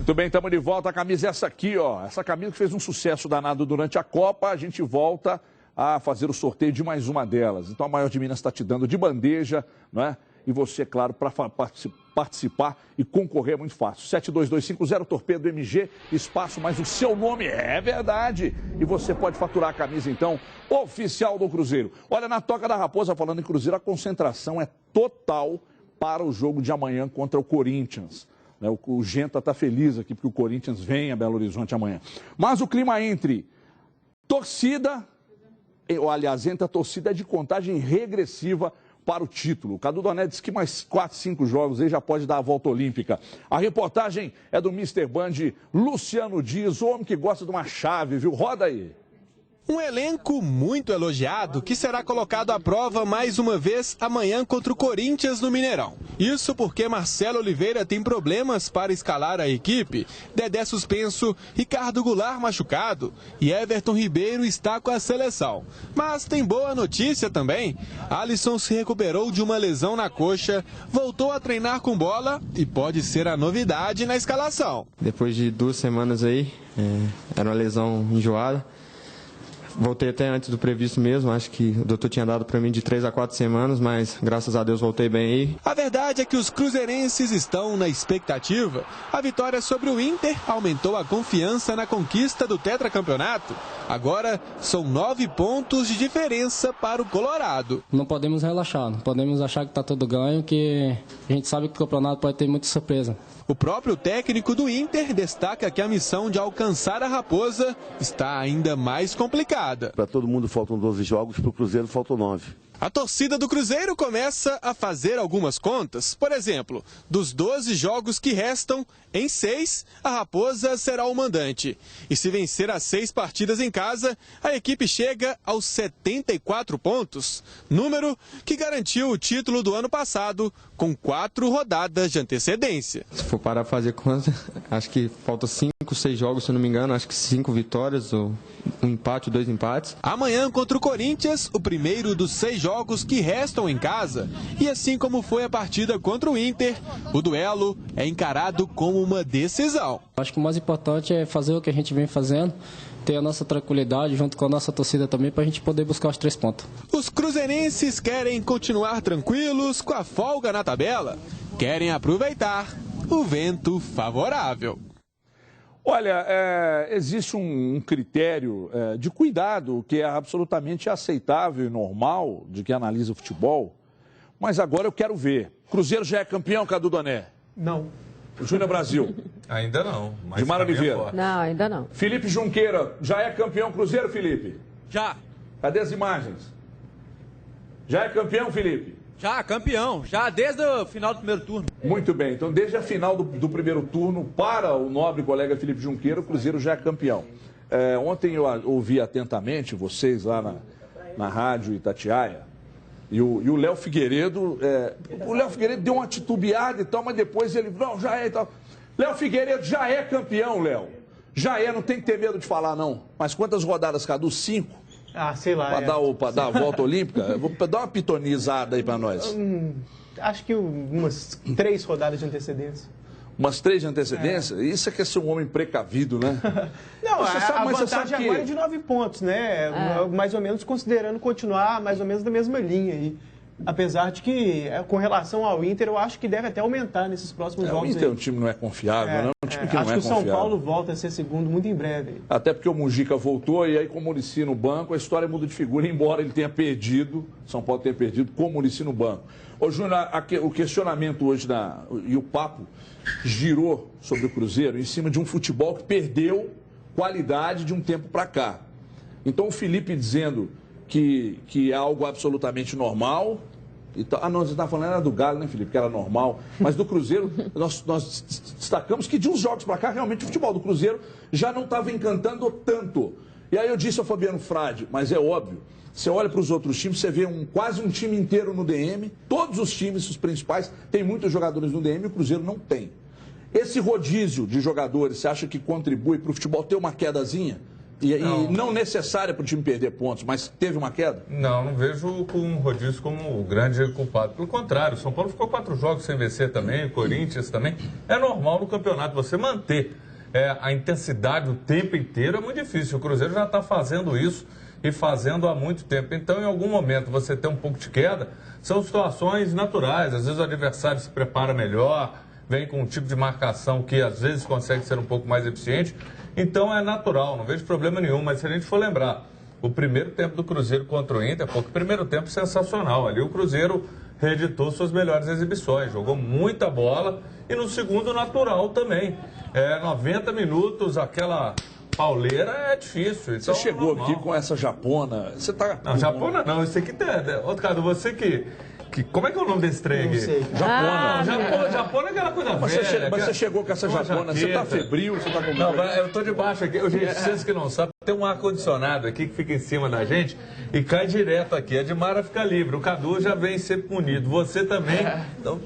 Muito bem, estamos de volta. A camisa é essa aqui, ó. Essa camisa que fez um sucesso danado durante a Copa. A gente volta a fazer o sorteio de mais uma delas. Então a Maior de Minas está te dando de bandeja, não é? E você, claro, para participar e concorrer é muito fácil. 72250 Torpedo MG, espaço, mas o seu nome é verdade. E você pode faturar a camisa, então, oficial do Cruzeiro. Olha, na Toca da Raposa, falando em Cruzeiro, a concentração é total para o jogo de amanhã contra o Corinthians. O Genta está feliz aqui porque o Corinthians vem a Belo Horizonte amanhã. Mas o clima entre torcida, ou aliás, entre a torcida é de contagem regressiva para o título. O Cadu Doné disse que mais 4, 5 jogos aí já pode dar a volta olímpica. A reportagem é do Mr. Band, Luciano Dias, o homem que gosta de uma chave, viu? Roda aí. Um elenco muito elogiado que será colocado à prova mais uma vez amanhã contra o Corinthians no Mineirão. Isso porque Marcelo Oliveira tem problemas para escalar a equipe, Dedé suspenso, Ricardo Goulart machucado e Everton Ribeiro está com a seleção. Mas tem boa notícia também. Alisson se recuperou de uma lesão na coxa, voltou a treinar com bola e pode ser a novidade na escalação. Depois de 2 semanas aí, era uma lesão enjoada. Voltei até antes do previsto mesmo, acho que o doutor tinha dado para mim de 3 a 4 semanas, mas graças a Deus voltei bem aí. A verdade é que os cruzeirenses estão na expectativa. A vitória sobre o Inter aumentou a confiança na conquista do tetracampeonato. Agora são 9 pontos de diferença para o Colorado. Não podemos relaxar, não podemos achar que está tudo ganho, que a gente sabe que o campeonato pode ter muita surpresa. O próprio técnico do Inter destaca que a missão de alcançar a Raposa está ainda mais complicada. Para todo mundo faltam 12 jogos, para o Cruzeiro faltam 9. A torcida do Cruzeiro começa a fazer algumas contas. Por exemplo, dos 12 jogos que restam, em 6, a Raposa será o mandante. E se vencer as 6 partidas em casa, a equipe chega aos 74 pontos. Número que garantiu o título do ano passado, com 4 rodadas de antecedência. Se for parar para fazer conta, acho que falta 5, 6 jogos, se eu não me engano. Acho que 5 vitórias, ou um empate, 2 empates. Amanhã contra o Corinthians, o primeiro dos 6 jogos que restam em casa. E assim como foi a partida contra o Inter, o duelo é encarado como uma decisão. Acho que o mais importante é fazer o que a gente vem fazendo, ter a nossa tranquilidade junto com a nossa torcida também para a gente poder buscar os 3 pontos. Os cruzeirenses querem continuar tranquilos com a folga na tabela. Querem aproveitar o vento favorável. Olha, existe um critério de cuidado que é absolutamente aceitável e normal de quem analisa o futebol, mas agora eu quero ver. Cruzeiro já é campeão, Cadu Doné? Não. Júnior Brasil? Ainda não. Mas Gilmar Oliveira? Não, ainda não. Felipe Junqueira, já é campeão Cruzeiro, Felipe? Já. Cadê as imagens? Já é campeão, Felipe? Já, campeão. Já desde o final do primeiro turno. Muito bem. Então, desde a final do primeiro turno, para o nobre colega Felipe Junqueira, o Cruzeiro já é campeão. Ontem eu ouvi atentamente vocês lá na rádio Itatiaia, e o Léo Figueiredo, o Léo Figueiredo deu uma titubeada e tal, mas depois ele, não, já é e tal. Léo Figueiredo já é campeão, Léo. Já é, não tem que ter medo de falar, não. Mas quantas rodadas, Cadu? 5? Ah, sei lá. Para dar a volta olímpica? Eu vou dar uma pitonizada aí para nós. Acho que umas 3 rodadas de antecedência. Umas 3 de antecedência? Isso é que é ser um homem precavido, né? Não, a vantagem sabe que... agora é de 9 pontos, né? Mais ou menos considerando continuar mais ou menos na mesma linha aí. Apesar de que, com relação ao Inter, eu acho que deve até aumentar nesses próximos jogos. O Inter é um time não é confiável, né? É um time que não é confiável. Acho que o São Paulo volta a ser segundo muito em breve. Até porque o Mujica voltou e aí com o Muricy no banco, a história muda de figura, embora ele tenha perdido, São Paulo tenha perdido, com o Muricy no banco. Ô, Júnior, o questionamento hoje e o papo girou sobre o Cruzeiro em cima de um futebol que perdeu qualidade de um tempo para cá. Então o Felipe dizendo que é algo absolutamente normal. Não, você está falando era do Galo, né, Felipe? Que era normal. Mas do Cruzeiro, nós destacamos que de uns jogos para cá, realmente o futebol do Cruzeiro já não estava encantando tanto. E aí eu disse ao Fabiano Frade, mas é óbvio, você olha para os outros times, você vê quase um time inteiro no DM, todos os times, os principais, tem muitos jogadores no DM e o Cruzeiro não tem. Esse rodízio de jogadores, você acha que contribui para o futebol ter uma quedazinha? E não necessária para o time perder pontos, mas teve uma queda? Não vejo com o Rodízio como o grande culpado. Pelo contrário, o São Paulo ficou 4 jogos sem vencer também, o Corinthians também. É normal no campeonato você manter a intensidade o tempo inteiro, é muito difícil. O Cruzeiro já está fazendo isso e fazendo há muito tempo. Então, em algum momento, você tem um pouco de queda, são situações naturais. Às vezes o adversário se prepara melhor, vem com um tipo de marcação que às vezes consegue ser um pouco mais eficiente. Então é natural, não vejo problema nenhum. Mas se a gente for lembrar, o primeiro tempo do Cruzeiro contra o Inter, foi o primeiro tempo sensacional. Ali o Cruzeiro reeditou suas melhores exibições, jogou muita bola e no segundo natural também. 90 minutos, aquela pauleira é difícil. Então, você chegou aqui com essa japona, você tá... Não, japona não, isso aqui tem... Outro cara, você que... Como é que é o nome desse trem aqui? Não sei. Japona. Japona é aquela coisa mas velha. Mas você chegou com essa japona, você tá febril, você tá com... Não, eu tô debaixo aqui. Gente, vocês que não sabem, tem um ar-condicionado aqui que fica em cima da gente e cai direto aqui. A Edmara fica livre, o Cadu já vem ser punido. Você também. Então,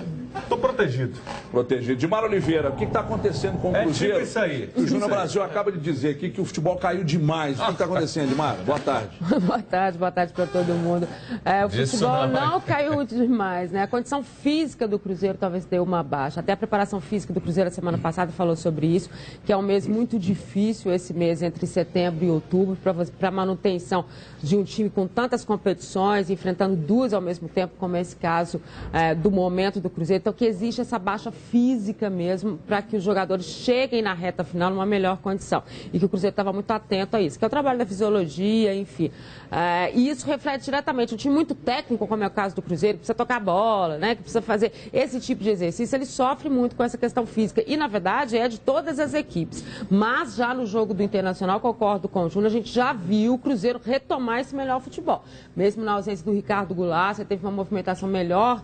tô protegido. Protegido. Edmara Oliveira, o que está acontecendo com o Cruzeiro? Tipo isso aí. O Júnior Brasil acaba de dizer aqui que o futebol caiu demais. O que está acontecendo, Edmara? Boa tarde. Boa tarde para todo mundo. O futebol não caiu demais, né? A condição física do Cruzeiro talvez deu uma baixa. Até a preparação física do Cruzeiro a semana passada falou sobre isso, que é um mês muito difícil, esse mês entre setembro e outubro, para manutenção de um time com tantas competições, enfrentando duas ao mesmo tempo, como é esse caso do momento do Cruzeiro. Então, que existe essa baixa física mesmo para que os jogadores cheguem na reta final numa melhor condição. E que o Cruzeiro estava muito atento a isso, que é o trabalho da fisiologia, enfim. E isso reflete diretamente. Um time muito técnico, como é o caso do Cruzeiro, que precisa tocar bola, né, que precisa fazer esse tipo de exercício, ele sofre muito com essa questão física. E, na verdade, é de todas as equipes. Mas, já no jogo do Internacional, concordo com o Júnior, a gente já viu o Cruzeiro retomar esse melhor futebol. Mesmo na ausência do Ricardo Goulart, você teve uma movimentação melhor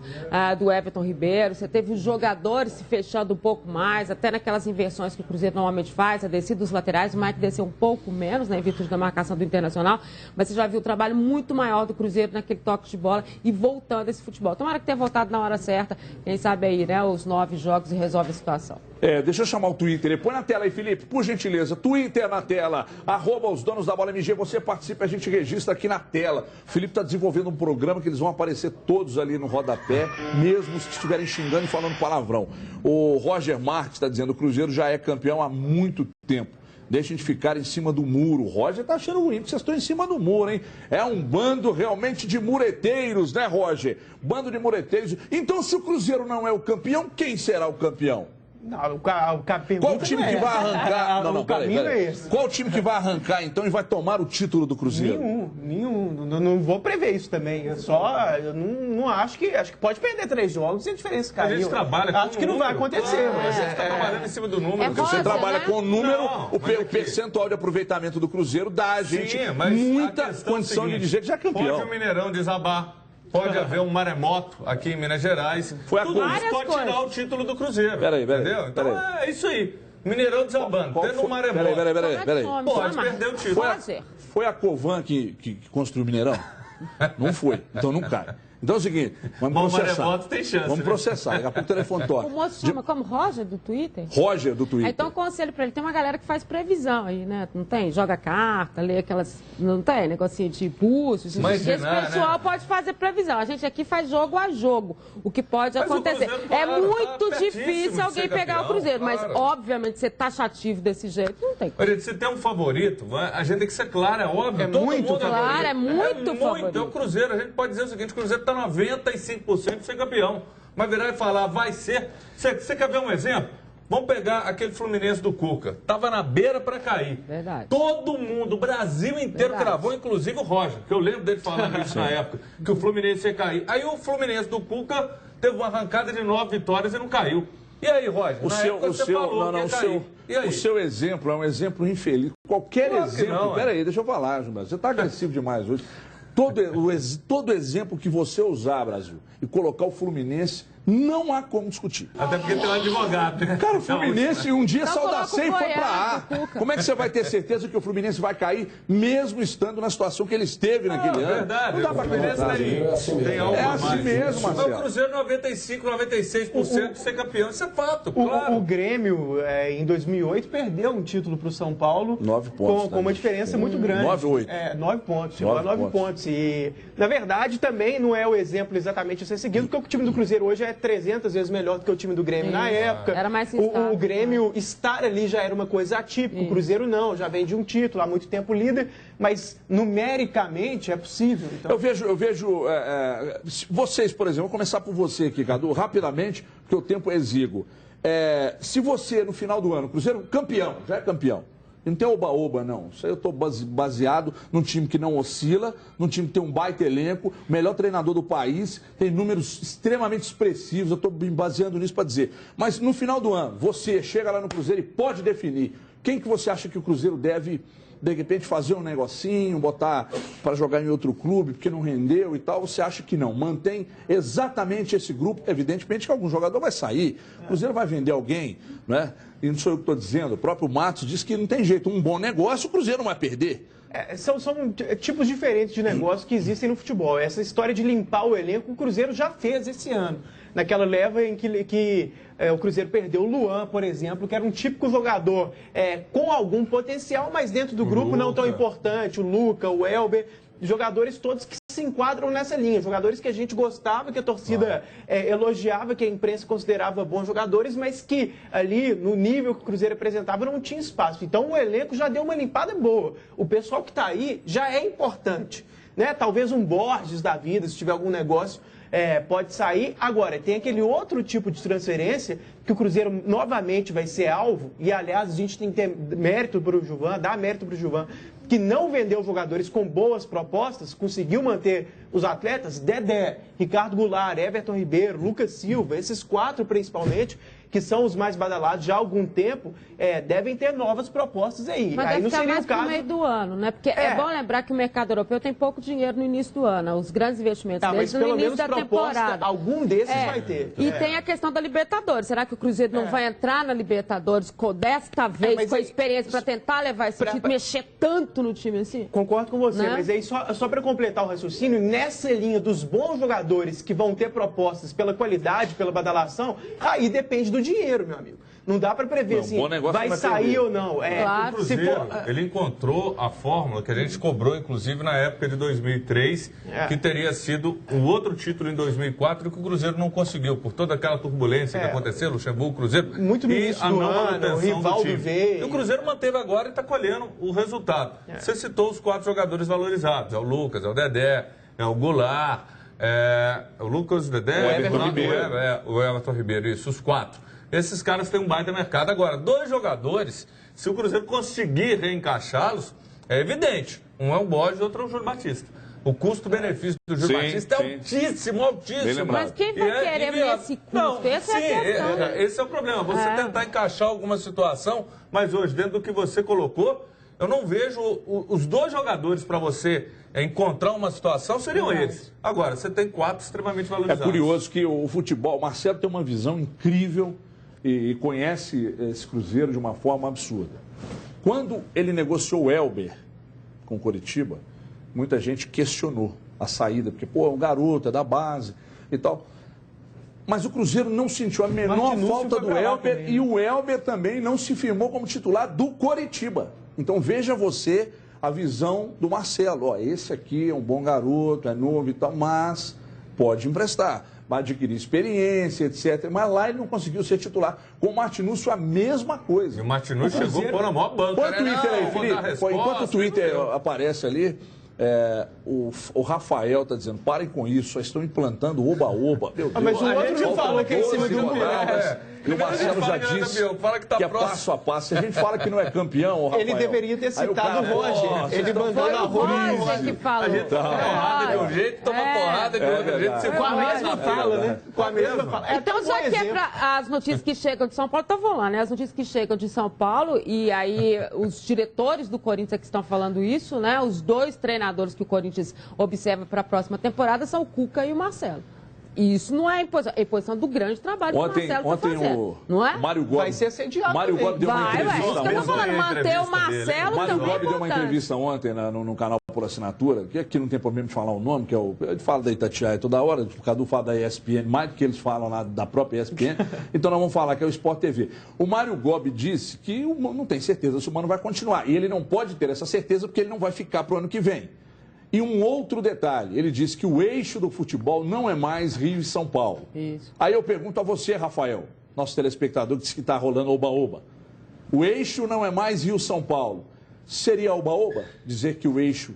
do Everton Ribeiro, você teve os jogadores se fechando um pouco mais, até naquelas inversões que o Cruzeiro normalmente faz, a descida dos laterais, o Mike desceu um pouco menos, né, em virtude da marcação do Internacional, mas você já viu o trabalho muito maior do Cruzeiro naquele toque de bola e voltando esse futebol. Tomara que tenha voltado na hora certa, quem sabe aí, né, os 9 jogos e resolve a situação. Deixa eu chamar o Twitter. Põe na tela aí, Felipe, por gentileza. Twitter na tela, @osdonosdabola_mg. Você participa, a gente registra aqui na tela. O Felipe está desenvolvendo um programa que eles vão aparecer todos ali no rodapé, mesmo se estiverem xingando e falando palavrão. O Roger Marques está dizendo que o Cruzeiro já é campeão há muito tempo. Deixem de ficar em cima do muro. O Roger tá achando ruim, porque vocês estão em cima do muro, hein? É um bando realmente de mureteiros, né, Roger? Bando de mureteiros. Então, se o Cruzeiro não é o campeão, quem será o campeão? Não, qual time que vai arrancar? Não, peraí. É esse. Qual time que vai arrancar, então, e vai tomar o título do Cruzeiro? Nenhum. Não vou prever isso também. Eu não acho que pode perder 3 jogos e a diferença caiu. A gente trabalha com acho que não vai acontecer. Mas você está trabalhando em cima do número. Você trabalha com o número, o percentual de aproveitamento do Cruzeiro dá a gente muita condição de dizer que já é campeão. Pode o Mineirão desabar. Pode haver um maremoto aqui em Minas Gerais. Tudo isso pode tirar o título do Cruzeiro. Peraí. Entendeu? Então é isso aí. Mineirão desabando, tendo um maremoto. Peraí. Pode perder o título. Foi a Covan que construiu o Mineirão? Não foi. Então não cai. Então é o seguinte, vamos processar. Maremoto tem chance. Vamos processar. Daqui a pouco o telefone toca. O moço chama como Roger do Twitter? Roger do Twitter. Então, conselho pra ele. Tem uma galera que faz previsão aí, né? Não tem? Joga carta, lê aquelas... Não tem? Negocinho de pulso. Esse pessoal pode fazer previsão. A gente aqui faz jogo a jogo. O que pode acontecer. É muito difícil alguém pegar o Cruzeiro. Mas, obviamente, ser taxativo desse jeito, não tem como. Se tem um favorito, a gente tem que ser claro, é óbvio. É muito claro, é muito favorito. Então, o Cruzeiro, a gente pode dizer o seguinte, o Cruzeiro está 95% de ser campeão. Mas virar e falar, vai ser... Você quer ver um exemplo? Vamos pegar aquele Fluminense do Cuca. Estava na beira para cair. Verdade. Todo mundo, o Brasil inteiro cravou, inclusive o Roger, que eu lembro dele falando isso na época, que o Fluminense ia cair. Aí o Fluminense do Cuca teve uma arrancada de 9 vitórias e não caiu. E aí, Roger? O seu exemplo é um exemplo infeliz. Qualquer exemplo... Peraí, deixa eu falar, Brasil. Você está agressivo demais hoje. Todo exemplo que você usar, Brasil, e colocar o Fluminense Não há como discutir. Até porque tem um advogado, né? Cara, o Fluminense um dia Então saiu da C e foi pra A. Cuca. Como é que você vai ter certeza que o Fluminense vai cair, mesmo estando na situação que ele esteve naquele ano? Verdade. Não dá pra O Fluminense acreditar. tem algo É a assim mais. mesmo, Mas Marcelo. o Cruzeiro 95, 96% de ser campeão. Isso é fato, claro. O Grêmio, em 2008, perdeu um título para o São Paulo. 9 pontos, Com uma diferença muito grande. 9 ou 8? 9 pontos. Chegou a 9 pontos. E, na verdade, também não é o exemplo exatamente a ser seguido, porque o time do Cruzeiro hoje é 300 vezes melhor do que o time do Grêmio na época. Era mais instável, o Grêmio estar ali já era uma coisa atípica. O Cruzeiro não, já vem de um título, há muito tempo líder, mas numericamente é possível. Então... Eu vejo vocês, por exemplo, vou começar por você aqui, Cadu, rapidamente, porque o tempo é exíguo. Se você, no final do ano, o Cruzeiro campeão, já é campeão, não tem oba-oba, não. Isso aí eu estou baseado num time que não oscila, num time que tem um baita elenco, o melhor treinador do país, tem números extremamente expressivos, eu estou me baseando nisso para dizer. Mas no final do ano, você chega lá no Cruzeiro e pode definir quem que você acha que o Cruzeiro deve, de repente, fazer um negocinho, botar para jogar em outro clube, porque não rendeu e tal. Você acha que não? Mantém exatamente esse grupo. Evidentemente que algum jogador vai sair. O Cruzeiro vai vender alguém, não é? E não sou eu que estou dizendo. O próprio Matos disse que não tem jeito. Um bom negócio, o Cruzeiro não vai perder. São tipos diferentes de negócios que existem no futebol. Essa história de limpar o elenco, o Cruzeiro já fez esse ano. Naquela leva em que o Cruzeiro perdeu o Luan, por exemplo, que era um típico jogador com algum potencial, mas dentro do grupo não tão importante. O Luca, o Elber, jogadores todos que se enquadram nessa linha. Jogadores que a gente gostava, que a torcida elogiava, que a imprensa considerava bons jogadores, mas que ali, no nível que o Cruzeiro apresentava, não tinha espaço. Então o elenco já deu uma limpada boa. O pessoal que está aí já é importante, né? Talvez um Borges da vida, se tiver algum negócio, pode sair. Agora, tem aquele outro tipo de transferência que o Cruzeiro novamente vai ser alvo, e aliás a gente tem que ter mérito para o Gilvan, dar mérito para o Gilvan, que não vendeu jogadores com boas propostas, conseguiu manter os atletas, Dedé, Ricardo Goulart, Everton Ribeiro, Lucas Silva, esses 4 principalmente, que são os mais badalados já há algum tempo, devem ter novas propostas aí. Mas aí deve ficar mais pro meio do ano, né? Porque é bom lembrar que o mercado europeu tem pouco dinheiro no início do ano. Os grandes investimentos deles no início da temporada. Algum desses vai ter. E tem a questão da Libertadores. Será que o Cruzeiro não vai entrar na Libertadores desta vez com a experiência para tentar levar esse título, mexer tanto no time assim? Concordo com você, né? mas aí só para completar o raciocínio, nessa linha dos bons jogadores que vão ter propostas pela qualidade, pela badalação, aí depende do dinheiro, meu amigo. Não dá para prever assim, vai sair ou não. Claro. O Cruzeiro, ele encontrou a fórmula que a gente cobrou, inclusive, na época de 2003, que teria sido um outro título em 2004 que o Cruzeiro não conseguiu, por toda aquela turbulência que aconteceu, Luxemburgo, Cruzeiro. Muito no início do ano, o Rivaldo veio. E o Cruzeiro manteve agora e está colhendo o resultado. Você citou os 4 jogadores valorizados, é o Lucas, é o Dedé, é o Goulart, o Lucas, o Dedé, o Everton Ribeiro, isso, os 4. Esses caras têm um baita mercado. Agora, 2 jogadores, se o Cruzeiro conseguir reencaixá-los, é evidente. Um é o Borges e outro é o Júlio Batista. O custo-benefício do Júlio Batista é altíssimo, altíssimo. Mas quem vai querer nesse custo? Não, essa é a questão. Esse é o problema. Você tentar encaixar alguma situação, mas hoje, dentro do que você colocou, eu não vejo os 2 jogadores para você encontrar uma situação, seriam eles. Agora, você tem 4 extremamente valorizados. É curioso que o futebol, o Marcelo tem uma visão incrível e conhece esse Cruzeiro de uma forma absurda. Quando ele negociou o Elber com o Coritiba, muita gente questionou a saída, porque, é um garoto, é da base e tal. Mas o Cruzeiro não sentiu a menor falta do Elber e o Elber também não se firmou como titular do Coritiba. Então veja você a visão do Marcelo. Esse aqui é um bom garoto, é novo e tal, mas pode emprestar. Vai adquirir experiência, etc. Mas lá ele não conseguiu ser titular. Com o Martinúcio, a mesma coisa. E o Martinúcio chegou por na maior banca. Põe o Twitter aí, Felipe. Enquanto o Twitter aparece ali, o Rafael está dizendo, parem com isso, só estão implantando oba-oba. Mas o outro já falou que é em cima de um E o Marcelo já disse que é passo a passo. Se a gente fala que não é campeão, Rafael, ele deveria ter citado o Roger. Ele mandou na rua. Que falou. A gente toma porrada de um jeito, toma porrada de outro jeito. Com a mesma fala, né? Com a mesma fala. Então, já que as notícias que chegam de São Paulo, estavam lá, né? As notícias que chegam de São Paulo, e aí os diretores do Corinthians que estão falando isso, né? Os 2 treinadores que o Corinthians observa para a próxima temporada são o Cuca e o Marcelo. isso não é imposição, é imposição do grande trabalho que o Marcelo está fazendo, não é? O Mário Gobi, vai ser assediado. Mário Gobi deu uma entrevista isso que eu tô falando, manter o Marcelo Mário também Gobi é deu uma importante. entrevista ontem no canal Por Assinatura, que aqui não tem problema de falar o nome, que é o... Ele fala da Itatiaia toda hora, o Cadu fala da ESPN, mais do que eles falam lá da própria ESPN, então nós vamos falar que é o Sport TV. O Mário Gobi disse que não tem certeza se o Mano vai continuar, e ele não pode ter essa certeza porque ele não vai ficar para o ano que vem. E um outro detalhe, ele disse que o eixo do futebol não é mais Rio e São Paulo. Isso. Aí eu pergunto a você, Rafael, nosso telespectador que disse que está rolando oba-oba. O eixo não é mais Rio e São Paulo. Seria oba-oba dizer que o eixo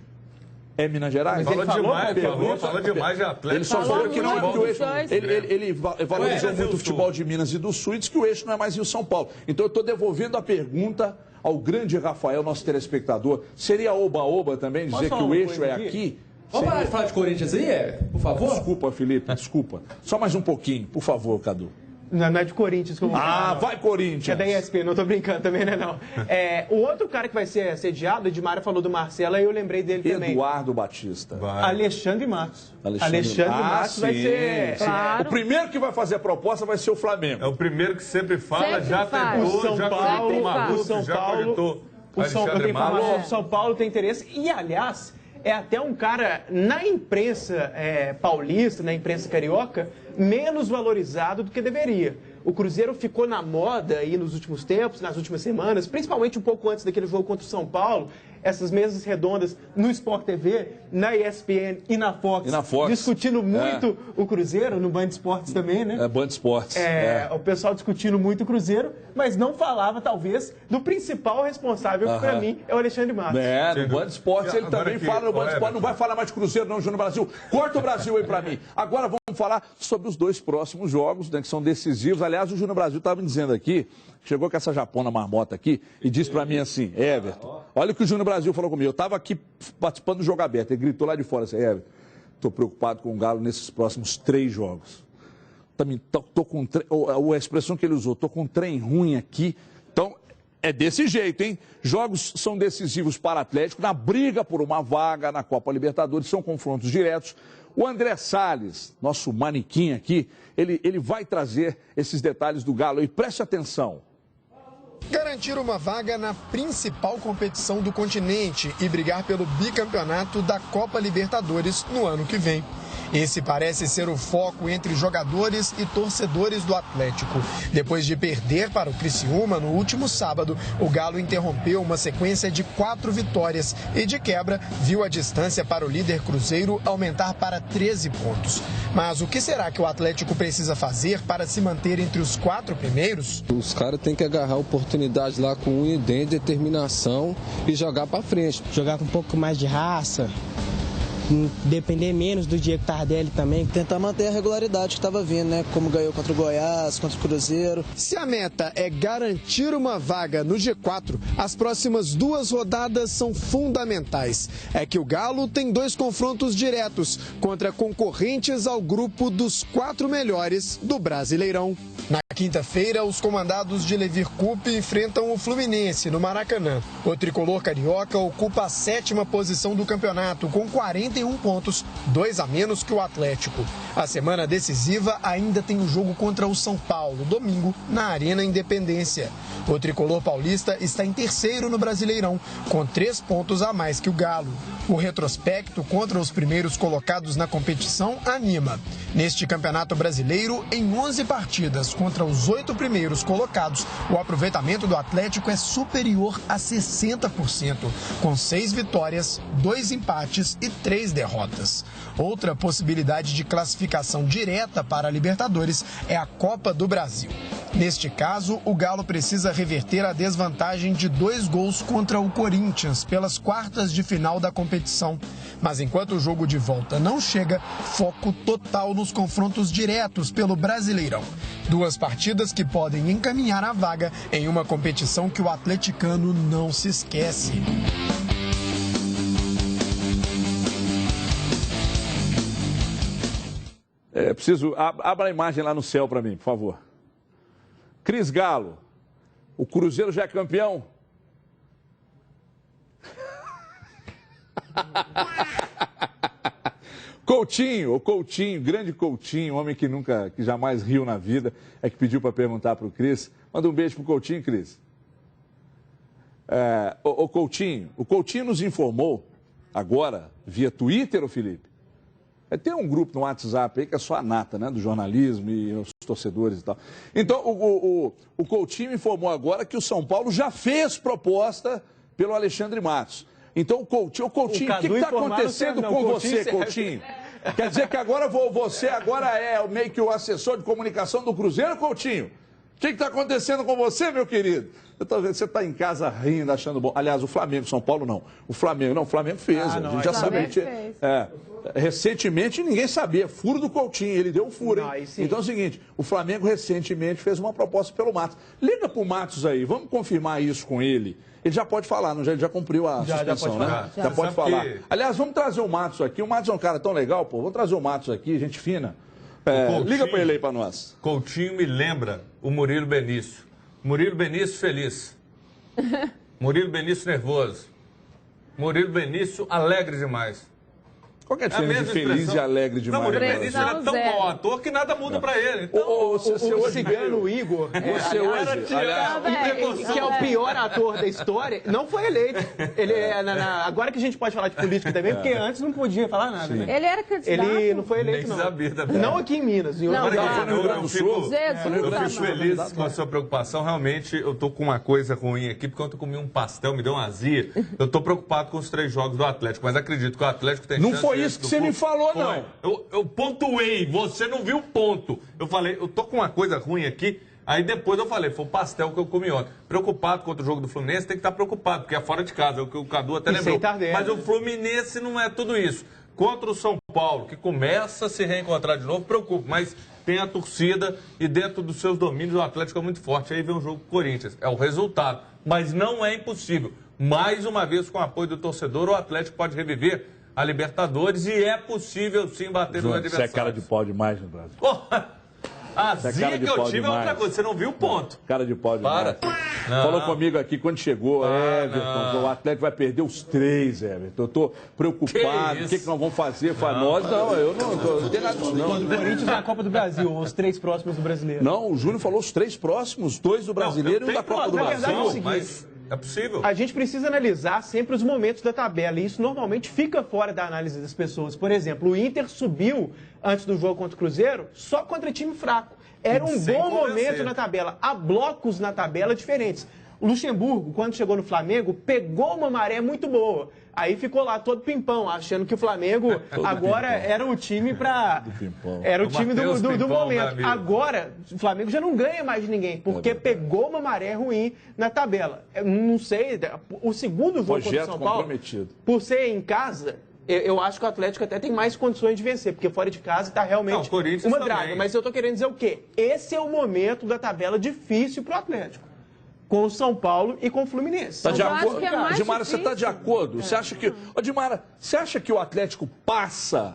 é Minas Gerais? Falou demais de Atlético. Ele só falou que não é porque o eixo... Ele valorizou muito o Sul. futebol de Minas e do Sul e disse que o eixo não é mais Rio e São Paulo. Então eu estou devolvendo a pergunta ao grande Rafael, nosso telespectador. Seria oba-oba também dizer que o eixo é aqui? Vamos parar de falar de Corinthians aí, por favor? Desculpa, Felipe, desculpa. Só mais um pouquinho, por favor, Cadu. Não é de Corinthians que eu vou falar. Vai Corinthians! É da ESPN, não tô brincando também, né, não. O outro cara que vai ser assediado, Edmário falou do Marcelo, aí eu lembrei dele também. Eduardo Batista. Alexandre Matos. Alexandre Matos vai ser... Claro. O primeiro que vai fazer a proposta vai ser o Flamengo. É o primeiro que sempre fala, Sempre já faz. tentou, O São já Paulo, cogitou Maluco, o São já Paulo, cogitou eu tenho Alexandre informação Matos. que o São Paulo tem interesse. E, aliás, é até um cara, na imprensa paulista, na imprensa carioca, menos valorizado do que deveria. O Cruzeiro ficou na moda aí nos últimos tempos, nas últimas semanas, principalmente um pouco antes daquele jogo contra o São Paulo, essas mesas redondas no Sport TV, na ESPN e na Fox, discutindo muito o Cruzeiro, no Band Esportes também, né? Band Esportes. O pessoal discutindo muito o Cruzeiro, mas não falava, talvez, do principal responsável, que para mim é o Alexandre Matos. No Band Esportes ele também fala no Band Esportes. Não vai falar mais de Cruzeiro não, Júnior Brasil. Corta o Brasil aí para mim. Agora vamos falar sobre os dois próximos jogos, né, que são decisivos. Aliás, o Júnior Brasil estava me dizendo aqui, chegou com essa japona marmota aqui e disse para mim assim, Everton, olha o que o Júnior Brasil falou comigo. Eu estava aqui participando do Jogo Aberto, ele gritou lá de fora assim, Everton, estou preocupado com o Galo nesses próximos 3 jogos. Tô com a expressão que ele usou, estou com um trem ruim aqui. Então, é desse jeito, hein? Jogos são decisivos para o Atlético, na briga por uma vaga na Copa Libertadores, são confrontos diretos. O André Salles, nosso manequim aqui, ele vai trazer esses detalhes do Galo e preste atenção. Garantir uma vaga na principal competição do continente e brigar pelo bicampeonato da Copa Libertadores no ano que vem. Esse parece ser o foco entre jogadores e torcedores do Atlético. Depois de perder para o Criciúma no último sábado, o Galo interrompeu uma sequência de 4 vitórias e, de quebra, viu a distância para o líder Cruzeiro aumentar para 13 pontos. Mas o que será que o Atlético precisa fazer para se manter entre os 4 primeiros? Os caras têm que agarrar a oportunidade lá com unha e dente, determinação e jogar para frente. Jogar com um pouco mais de raça. Depender menos do Diego Tardelli também. Tentar manter a regularidade que estava vindo, né? Como ganhou contra o Goiás, contra o Cruzeiro. Se a meta é garantir uma vaga no G4, as próximas 2 rodadas são fundamentais. É que o Galo tem 2 confrontos diretos contra concorrentes ao grupo dos 4 melhores do Brasileirão. Na quinta-feira, os comandados de Levir Coupe enfrentam o Fluminense no Maracanã. O tricolor carioca ocupa a 7ª posição do campeonato com 41 pontos, 2 a menos que o Atlético. A semana decisiva ainda tem o jogo contra o São Paulo, domingo, na Arena Independência. O tricolor paulista está em terceiro no Brasileirão, com 3 pontos a mais que o Galo. O retrospecto contra os primeiros colocados na competição anima. Neste Campeonato Brasileiro, em 11 partidas contra os 8 primeiros colocados, o aproveitamento do Atlético é superior a 60%, com 6 vitórias, 2 empates e 3 derrotas. Outra possibilidade de classificação direta para a Libertadores é a Copa do Brasil. Neste caso, o Galo precisa reverter a desvantagem de 2 gols contra o Corinthians pelas quartas de final da competição. Mas enquanto o jogo de volta não chega, foco total nos confrontos diretos pelo Brasileirão. 2 partidas que podem encaminhar a vaga em uma competição que o atleticano não se esquece. Abra a imagem lá no céu para mim, por favor. Cris Galo, o Cruzeiro já é campeão? Coutinho, grande Coutinho, homem que jamais riu na vida, é que pediu para perguntar para o Cris. Manda um beijo pro Coutinho, Cris. O Coutinho nos informou agora, via Twitter, ô Felipe. Tem um grupo no WhatsApp aí que é só a nata, né, do jornalismo e os torcedores e tal. Então, o Coutinho informou agora que o São Paulo já fez proposta pelo Alexandre Matos. Então, o Coutinho, o que está acontecendo com você, Coutinho? Quer dizer que agora você é meio que o assessor de comunicação do Cruzeiro, Coutinho? O que está acontecendo com você, meu querido? Eu tô vendo, você está em casa rindo, achando bom. Aliás, o Flamengo, São Paulo não. O Flamengo fez. A gente já sabia. Recentemente ninguém sabia. Furo do Coutinho, ele deu um furo, hein? Então é o seguinte, o Flamengo recentemente fez uma proposta pelo Matos. Liga pro Matos aí, vamos confirmar isso com ele. Ele já pode falar, não? Ele já cumpriu a suspensão, né? Já pode falar. Aliás, vamos trazer o Matos aqui. O Matos é um cara tão legal, pô. Vamos trazer o Matos aqui, gente fina. Liga para ele aí para nós. Coutinho me lembra o Murilo Benício. Murilo Benício feliz. Murilo Benício nervoso. Murilo Benício alegre demais. Qual que é a diferença de feliz e alegre demais? Não, o Murilo Benício é tão bom ator que nada muda pra ele. Então, o cigano Igor, que é o pior ator da história, não foi eleito. Ele agora que a gente pode falar de política também, porque antes não podia falar nada, né? Ele era candidato. Ele não foi eleito, não. Não aqui em Minas. Eu fico feliz com a sua preocupação. Realmente, eu tô com uma coisa ruim aqui, porque ontem eu comi um pastel, me deu uma azia. Eu tô preocupado com os 3 jogos do Atlético, mas acredito que o Atlético tem chance. Foi isso que você me falou, não. Eu pontuei, você não viu o ponto. Eu falei, eu tô com uma coisa ruim aqui. Aí depois eu falei, foi o pastel que eu comi ontem. Preocupado contra o jogo do Fluminense, tem que estar preocupado, porque é fora de casa, é o que o Cadu até lembrou. Mas o Fluminense não é tudo isso. Contra o São Paulo, que começa a se reencontrar de novo, preocupa, mas tem a torcida e dentro dos seus domínios o Atlético é muito forte. Aí vem o jogo com o Corinthians, é o resultado. Mas não é impossível. Mais uma vez, com o apoio do torcedor, o Atlético pode reviver a Libertadores e é possível sim bater no adversário. Você é cara de pau demais no Brasil. A zica que eu tive é outra coisa, você não viu o ponto. Cara de pau demais. Falou comigo aqui quando chegou, Everton, o Atlético vai perder os 3, Everton. Eu tô preocupado, o que nós vamos fazer? Nós não, eu não tenho nada disso não. O Corinthians na Copa do Brasil, os 3 próximos do Brasileiro. Não, o Júnior falou os 3 próximos, 2 do Brasileiro e um da Copa do Brasil. É o seguinte, é possível. A gente precisa analisar sempre os momentos da tabela e isso normalmente fica fora da análise das pessoas. Por exemplo, o Inter subiu antes do jogo contra o Cruzeiro só contra time fraco. Era um bom momento na tabela. Há blocos na tabela diferentes. O Luxemburgo, quando chegou no Flamengo, pegou uma maré muito boa. Aí ficou lá todo pimpão, achando que o Flamengo agora era o time para... Era o time do momento. Agora, o Flamengo já não ganha mais de ninguém, porque pegou uma maré ruim na tabela. Eu não sei, o segundo jogo contra o São Paulo, por ser em casa... Eu acho que o Atlético até tem mais condições de vencer, porque fora de casa está realmente uma draga. Mas eu estou querendo dizer o quê? Esse é o momento da tabela difícil para o Atlético. Com o São Paulo e com o Fluminense. Tá de acordo? Dimara, você está de acordo? Você acha que... Dimara, você acha que o Atlético passa?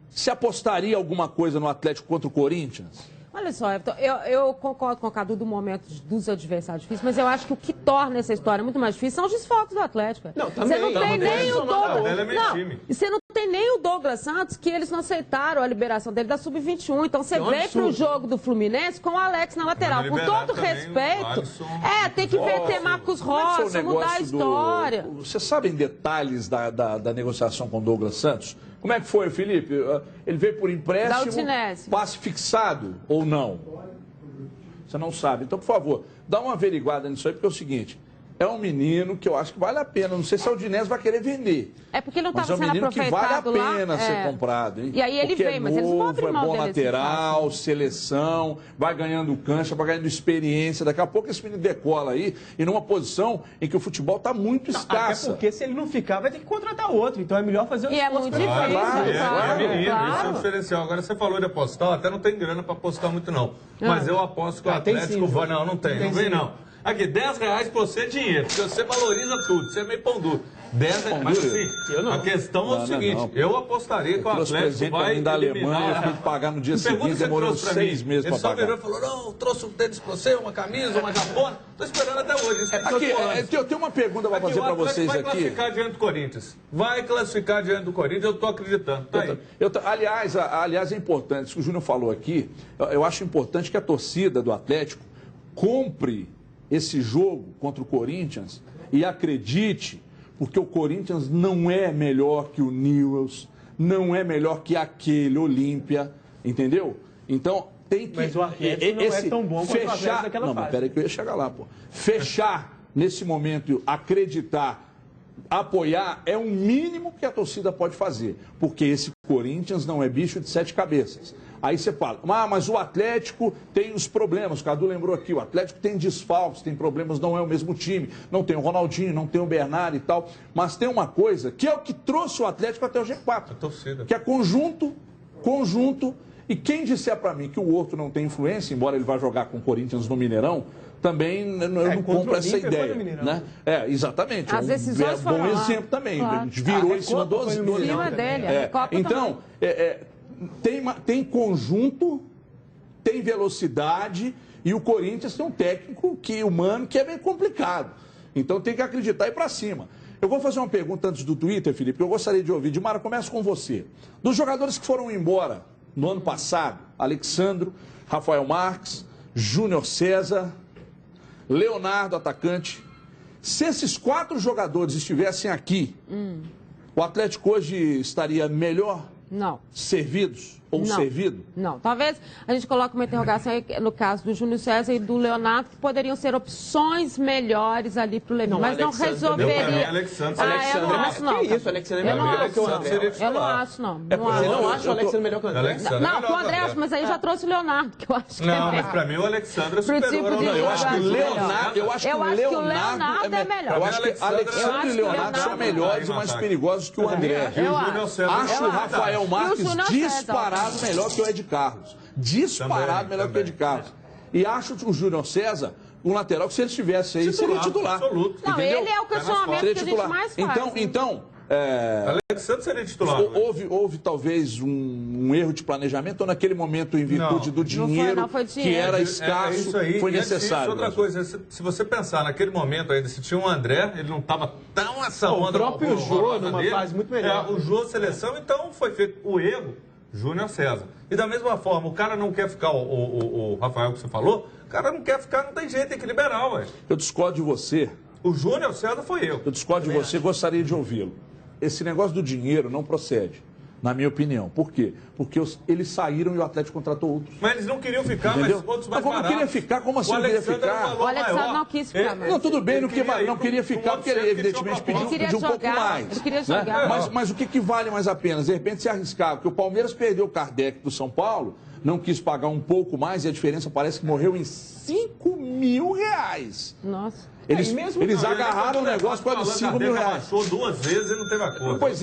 Você apostaria alguma coisa no Atlético contra o Corinthians? Olha só, Everton, eu concordo com o Cadu do momento dos adversários difíceis, mas eu acho que o que torna essa história muito mais difícil são os desfalques do Atlético. Não, também. Você não tem nem o Douglas. Você não tem nem o Douglas Santos, que eles não aceitaram a liberação dele da Sub-21. Então você vem para o jogo do Fluminense com o Alex na lateral. Com todo respeito, tem que ter Marcos Rocha, mudar a história. Você sabe em detalhes da negociação com o Douglas Santos? Como é que foi, Felipe? Ele veio por empréstimo, passe fixado ou não? Você não sabe. Então, por favor, dá uma averiguada nisso aí, porque é o seguinte... É um menino que eu acho que vale a pena. Não sei se a Udinese vai querer vender. É porque ele não estava sendo aproveitado lá. Mas é um menino que vale a pena ser comprado, hein? E aí ele vem, mas eles não vão abrir mão dele. É bom lateral, seleção, vai ganhando cancha, vai ganhando experiência. Daqui a pouco esse menino decola aí, e numa posição em que o futebol está muito escasso. Até porque se ele não ficar, vai ter que contratar outro. Então é melhor fazer o esforço. E é muito difícil. Isso é um diferencial. Agora você falou de apostar, até não tem grana para apostar muito não. Mas eu aposto que o Atlético vai... Não tem, não vem não. Aqui, R$10 pra você é dinheiro, porque você valoriza tudo, você é meio pão duro. Mas assim, a questão é o seguinte, eu apostaria que o Atlético vai da eliminar... Alemanha, eu fui pagar no dia seguinte, demorou 6 meses para pagar. Ele só virou e falou, não, trouxe um tênis para você, uma camisa, uma japona, tô esperando até hoje. Eu tenho uma pergunta para fazer para vocês aqui. Vai classificar diante do Corinthians. Vai classificar diante do Corinthians, eu tô acreditando. Tá aí. Aliás, é importante, isso que o Júnior falou aqui, eu acho importante que a torcida do Atlético compre esse jogo contra o Corinthians e acredite, porque o Corinthians não é melhor que o Newell's, não é melhor que aquele Olímpia, entendeu? Então, tem que... Mas o Atlético não é tão bom quanto o Atlético daquela fase. Não, mas peraí que eu ia chegar lá, pô. Fechar, nesse momento, acreditar, apoiar, é o mínimo que a torcida pode fazer, porque esse Corinthians não é bicho de 7 cabeças. Aí você fala, mas o Atlético tem os problemas, o Cadu lembrou aqui, o Atlético tem desfalques, tem problemas, não é o mesmo time, não tem o Ronaldinho, não tem o Bernardo e tal, mas tem uma coisa que é o que trouxe o Atlético até o G4, a torcida. Que é conjunto, e quem disser para mim que o outro não tem influência, embora ele vá jogar com o Corinthians no Mineirão, também eu não compro essa ideia, né? Exatamente. As decisões foram bom exemplo também. Claro. A gente virou em cima do dele. Então, tem conjunto, tem velocidade e o Corinthians tem um técnico humano que é bem complicado. Então tem que acreditar e ir para cima. Eu vou fazer uma pergunta antes do Twitter, Felipe, que eu gostaria de ouvir. Dimara, começo com você. Dos jogadores que foram embora no ano passado, Alexandro, Rafael Marques, Júnior César, Leonardo, atacante. Se esses 4 jogadores estivessem aqui, o Atlético hoje estaria melhor? Não. Servidos? Ou servido? Não. Talvez a gente coloque uma interrogação aí, no caso do Júnior César e do Leonardo, que poderiam ser opções melhores ali para o Levi, mas não resolveria. Alexandre eu não acho, não. Que isso, Alexandre é melhor que o André. Eu não acho, não. Você não acha o Alexandre melhor que o André? Não, com o André acho, mas aí já trouxe o Leonardo, que eu acho que não, mas para mim o Alexandre é superior ao Eu acho que o Leonardo é melhor. Eu acho que Alexandre e Leonardo são melhores e mais perigosos que o André. Acho o Rafael Marques disparado melhor que o Ed Carlos. Disparado melhor que o Ed Carlos. E acho o Júnior César um lateral que, se ele estivesse aí, seria titular. Absoluto. Não, entendeu? ele é o questionamento que a gente mais faz. Alexandre seria titular. Houve talvez um erro de planejamento, ou naquele momento, em virtude do dinheiro, que era escasso, foi necessário. Outra coisa, se você pensar naquele momento ainda, se tinha um André, ele não estava tão essa onda. O próprio Jô, numa fase muito melhor. O Jô, seleção, então foi feito o erro, Júnior César. E da mesma forma, o cara não quer ficar, o Rafael que você falou, o cara não quer ficar, não tem jeito, tem que liberar, ué. Eu discordo de você. O Júnior César foi eu. Eu discordo de você, gostaria de ouvi-lo. Esse negócio do dinheiro não procede, na minha opinião. Por quê? Porque eles saíram e o Atlético contratou outros. Mas eles não queriam ficar, entendeu? Mas outros mais como baratos. Queria ficar? Como assim não queria ficar? O Alexandre não quis ficar. Não, tudo bem, não queria ficar, porque ele evidentemente pediu um pouco mais. Ele queria jogar. Mas o que vale mais a pena? De repente se arriscar, porque o Palmeiras perdeu o Kardec do São Paulo, não quis pagar um pouco mais e a diferença parece que morreu em R$5.000. Nossa. Eles agarraram o negócio para R$5.000. Baixou 2 vezes e não teve acordo. Pois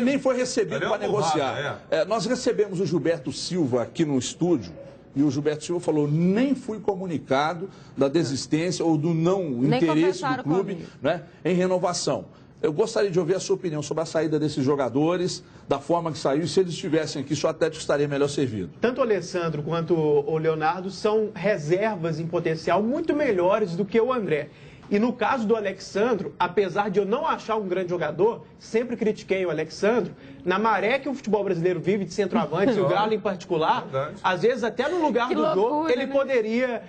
nem foi recebido para negociar. Nós recebemos o Gilberto Silva aqui no estúdio e o Gilberto Silva falou: nem fui comunicado da desistência ou do não interesse do clube, né, em renovação. Eu gostaria de ouvir a sua opinião sobre a saída desses jogadores, da forma que saiu, e se eles estivessem aqui, se o Atlético estaria melhor servido. Tanto o Alessandro quanto o Leonardo são reservas em potencial muito melhores do que o André. E no caso do Alexandro, apesar de eu não achar um grande jogador, sempre critiquei o Alexandro, na maré que o futebol brasileiro vive de centroavante, e o Galo em particular, às vezes até no lugar do Jô, ele poderia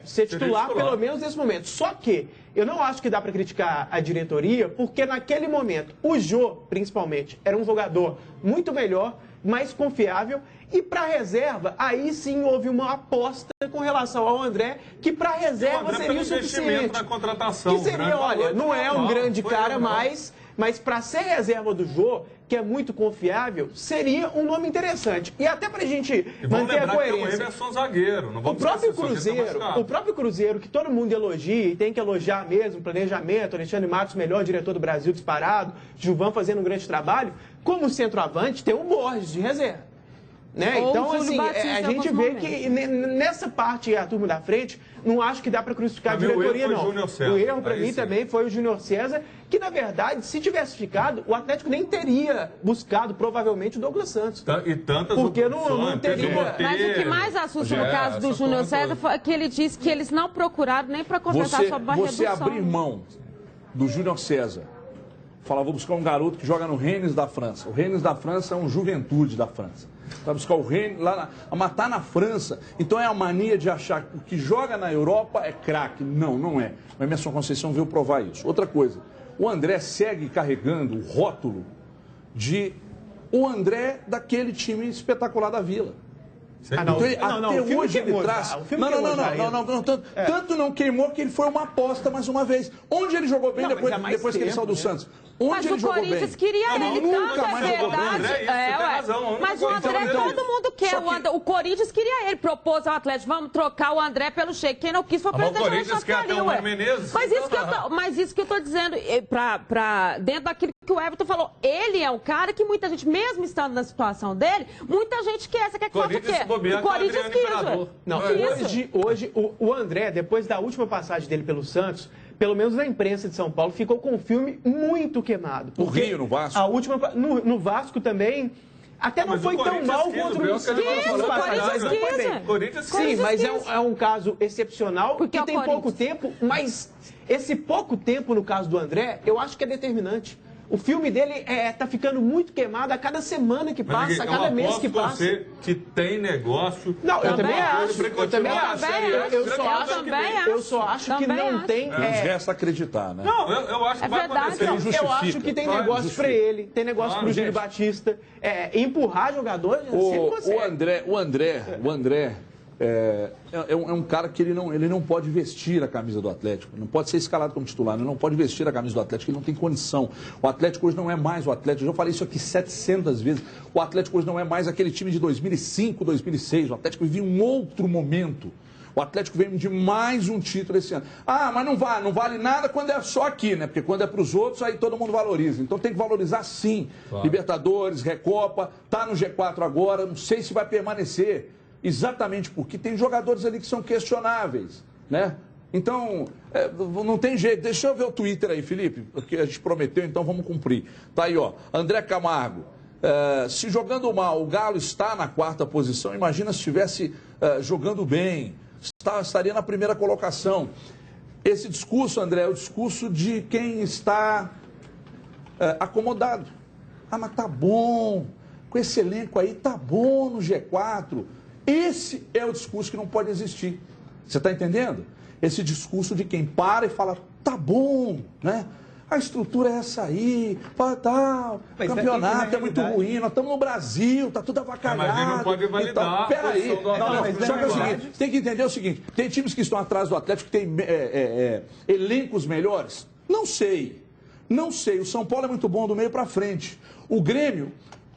ser titular, pelo menos nesse momento. Só que eu não acho que dá para criticar a diretoria, porque naquele momento, o Jô, principalmente, era um jogador muito melhor, mais confiável, e para reserva, aí sim houve uma aposta com relação ao André, que para reserva seria o suficiente. Na contratação, que seria, olha, não é um grande cara mais, mas para ser reserva do Jô, que é muito confiável, seria um nome interessante. E até para a gente manter a coerência. O Emerson zagueiro, não vamos o próprio Cruzeiro, que todo mundo elogia e tem que elogiar mesmo, planejamento, Alexandre Matos, melhor diretor do Brasil disparado, Gilvan fazendo um grande trabalho, como centroavante tem o Borges de reserva. Né? Ou Então, o Júlio assim, Batista a em gente alguns vê momentos. que nessa parte, a turma da frente, não acho que dá para crucificar a Pra mim, o diretoria, erro foi não. o Júnior César. O erro, para Aí mim, sim. também foi o Júnior César, que, na verdade, se tivesse ficado, o Atlético nem teria buscado, provavelmente, o Douglas Santos. E tantas Porque não opções, teria... Mas o que mais assusta no caso do Júnior César foi que ele disse que eles não procuraram nem para conversar sobre uma Você redução. abrir mão do Júnior César, falar, vou buscar um garoto que joga no Rennes da França. O Rennes da França é um Juventude da França. Vai buscar o Rennes lá, a matar na França. Então é a mania de achar que o que joga na Europa é craque. Não, não é. Mas Emerson Conceição veio provar isso. Outra coisa, o André segue carregando o rótulo de o André daquele time espetacular da Vila. Então, até hoje ele traz. Tanto não queimou que ele foi uma aposta mais uma vez. Onde ele jogou bem depois que ele saiu do Santos? Mas o Corinthians queria ele, tanto é verdade. Mas o André, todo mundo quer. O Corinthians queria ele, propôs ao Atlético, vamos trocar o André pelo Sheik. Quem não quis foi o presidente Alexandre Calil. Mas isso que eu tô dizendo, dentro daquilo que o Everton falou, ele é um cara que muita gente, mesmo estando na situação dele, muita gente quer. Você quer que faça o quê? O Corinthians quis. Não, hoje o André, depois da última passagem dele pelo Santos, pelo menos na imprensa de São Paulo, ficou com o filme muito queimado. No Rio, no Vasco? A última, no Vasco também, até não foi tão mal contra o Corinthians. Sim, mas é um caso excepcional, que tem pouco tempo, mas esse pouco tempo, no caso do André, eu acho que é determinante. O filme dele tá ficando muito queimado a cada semana que passa, a cada mês que passa. Você que tem negócio. Não, eu também acho. Eu só acho que não tem. Nos resta acreditar, né? Não, eu acho que vai acontecer. Eu acho que tem negócio para ele, tem negócio para o Júlio Batista. Empurrar jogadores, sempre consegue. O André é um cara que ele não pode vestir a camisa do Atlético, não pode ser escalado como titular, ele não pode vestir a camisa do Atlético, ele não tem condição. O Atlético hoje não é mais o Atlético, eu já falei isso aqui 700 vezes, o Atlético hoje não é mais aquele time de 2005, 2006, o Atlético vive um outro momento. O Atlético vem de mais um título esse ano. Ah, mas não vale nada quando é só aqui, né? Porque quando é para os outros, aí todo mundo valoriza. Então tem que valorizar sim. Claro. Libertadores, Recopa, tá no G4 agora, não sei se vai permanecer. Exatamente porque tem jogadores ali que são questionáveis, né? Então, não tem jeito. Deixa eu ver o Twitter aí, Felipe, porque a gente prometeu, então vamos cumprir. Tá aí, ó, André Camargo. Se jogando mal, o Galo está na 4ª posição, imagina se estivesse jogando bem, estaria na 1ª colocação. Esse discurso, André, é o discurso de quem está acomodado. Ah, mas tá bom, com esse elenco aí, tá bom no G4. Esse é o discurso que não pode existir. Você está entendendo? Esse discurso de quem para e fala, tá bom, né? A estrutura é essa aí, tal, campeonato é muito ruim, nós estamos no Brasil, tá tudo avacalhado. Mas ele não pode validar. Peraí, só que é o seguinte, tem que entender o seguinte, tem times que estão atrás do Atlético que tem elencos melhores? Não sei, o São Paulo é muito bom do meio para frente. O Grêmio,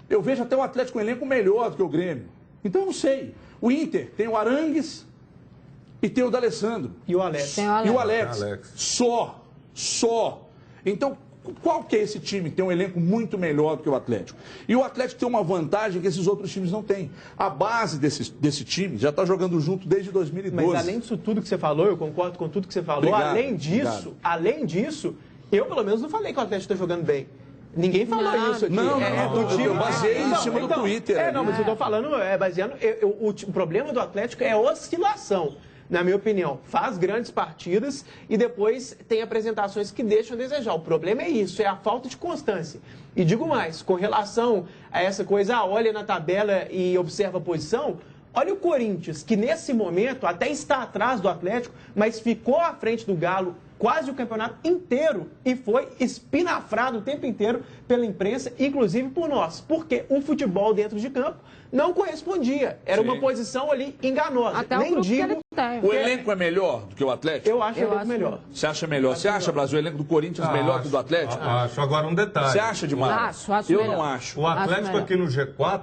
eu vejo até o Atlético com elenco melhor do que o Grêmio. Então, eu não sei. O Inter tem o Arangues e tem o D'Alessandro. E o Alex. E o Alex. Só. Então, qual que é esse time que tem um elenco muito melhor do que o Atlético? E o Atlético tem uma vantagem que esses outros times não têm. A base desse time já está jogando junto desde 2012. Mas além disso tudo que você falou, eu concordo com tudo que você falou. Obrigado, além disso, eu pelo menos não falei que o Atlético está jogando bem. Ninguém falou isso aqui. Eu baseei em cima do Twitter. Mas eu estou falando, baseando... O problema do Atlético é oscilação, na minha opinião. Faz grandes partidas e depois tem apresentações que deixam a desejar. O problema é isso, é a falta de constância. E digo mais, com relação a essa coisa, olha na tabela e observa a posição... Olha o Corinthians, que nesse momento até está atrás do Atlético, mas ficou à frente do Galo quase o campeonato inteiro e foi espinafrado o tempo inteiro pela imprensa, inclusive por nós. Porque o futebol dentro de campo não correspondia. Era uma posição ali enganosa. Até nem digo. O elenco é melhor do que o Atlético? Eu acho o elenco melhor. Você acha melhor? Você acha, Brasil, o elenco do Corinthians melhor que o do Atlético? Acho. Agora um detalhe. Você acha demais? Acho Eu melhor. não acho. O Atlético aqui no G4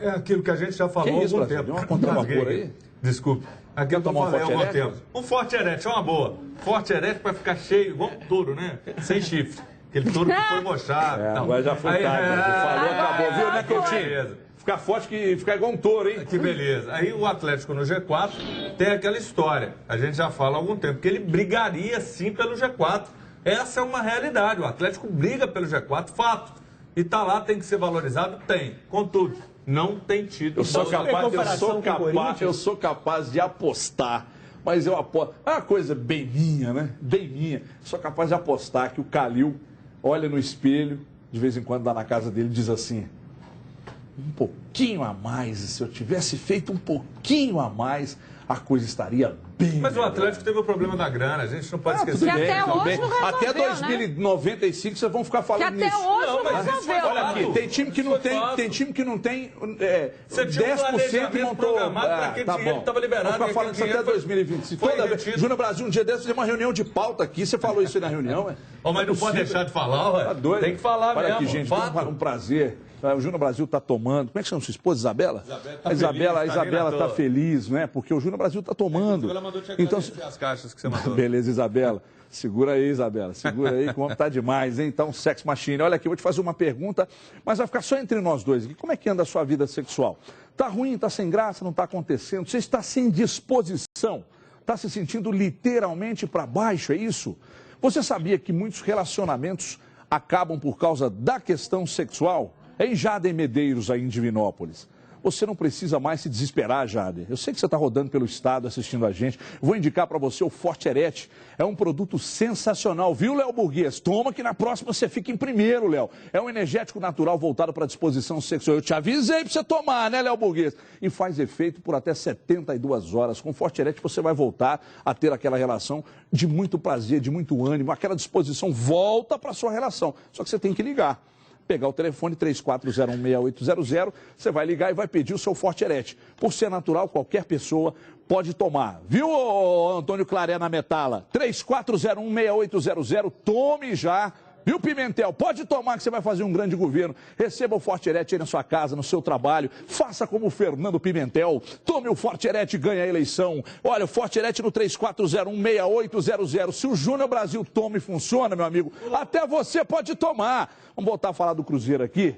é aquilo que a gente já falou há algum tempo. Deu uma contravapor aí? Desculpe. Aqui eu tô falando há algum tempo. Um forte erete, é uma boa. Forte erete para ficar cheio, igual um touro, né? Sem chifre. Aquele touro que foi mochado. Agora já foi tarde. Falou, acabou. Viu, né, Coutinho? Ficar forte que ficar igual um touro, hein? Que beleza. Aí o Atlético no G4 tem aquela história. A gente já fala há algum tempo que ele brigaria sim pelo G4. Essa é uma realidade. O Atlético briga pelo G4, fato. E tá lá, tem que ser valorizado? Tem. Contudo, não tem tido. Eu sou capaz de apostar. Mas eu aposto. É uma coisa bem minha, né? Bem minha. Sou capaz de apostar que o Calil olha no espelho, de vez em quando lá na casa dele, diz assim: um pouquinho a mais, se eu tivesse feito um pouquinho a mais, a coisa estaria bem. Mas o Atlético teve o problema da grana, a gente não pode esquecer. Que até hoje não resolveu, até 2095 vocês vão ficar falando nisso. Que até hoje não resolveu. Olha aqui, tem time que não tem, 10% e montou. Para que dinheiro estava liberado. Vamos ficar falando isso até 2025. Toda vez. Júnior Brasil, um dia desses, fez uma reunião de pauta aqui, você falou isso aí na reunião, mas não pode deixar de falar, ué. Tá doido. Tem que falar mesmo. Olha aqui, gente, um prazer. O Júnior Brasil está tomando. Como é que chama sua esposa, Isabela? A Isabela está feliz, né? Porque o Júnior Brasil está tomando. Ela mandou te agradecer as caixas que você mandou. Beleza, Isabela. Segura aí, Isabela. Segura aí, que o homem tá demais, hein? Então, Sex Machine. Olha aqui, eu vou te fazer uma pergunta, mas vai ficar só entre nós dois aqui. Como é que anda a sua vida sexual? Tá ruim, tá sem graça, não tá acontecendo? Você está sem disposição? Tá se sentindo literalmente para baixo, é isso? Você sabia que muitos relacionamentos acabam por causa da questão sexual? Em Jader Medeiros, aí em Divinópolis. Você não precisa mais se desesperar, Jader. Eu sei que você está rodando pelo estado assistindo a gente. Vou indicar para você o Forte Erete. É um produto sensacional, viu, Léo Burguês? Toma que na próxima você fica em primeiro, Léo. É um energético natural voltado para a disposição sexual. Eu te avisei para você tomar, né, Léo Burguês? E faz efeito por até 72 horas. Com o Forte Erete você vai voltar a ter aquela relação de muito prazer, de muito ânimo. Aquela disposição volta para a sua relação. Só que você tem que ligar. Pegar o telefone 34016800, você vai ligar e vai pedir o seu Forte Erete. Por ser natural, qualquer pessoa pode tomar. Viu, Antônio Claré na Metala? 34016800, tome já. Viu, Pimentel? Pode tomar que você vai fazer um grande governo. Receba o Forte Erete aí na sua casa, no seu trabalho. Faça como o Fernando Pimentel. Tome o Forte Erete e ganhe a eleição. Olha, o Forte Erete no 34016800. Se o Júnior Brasil toma e funciona, meu amigo, até você pode tomar. Vamos voltar a falar do Cruzeiro aqui.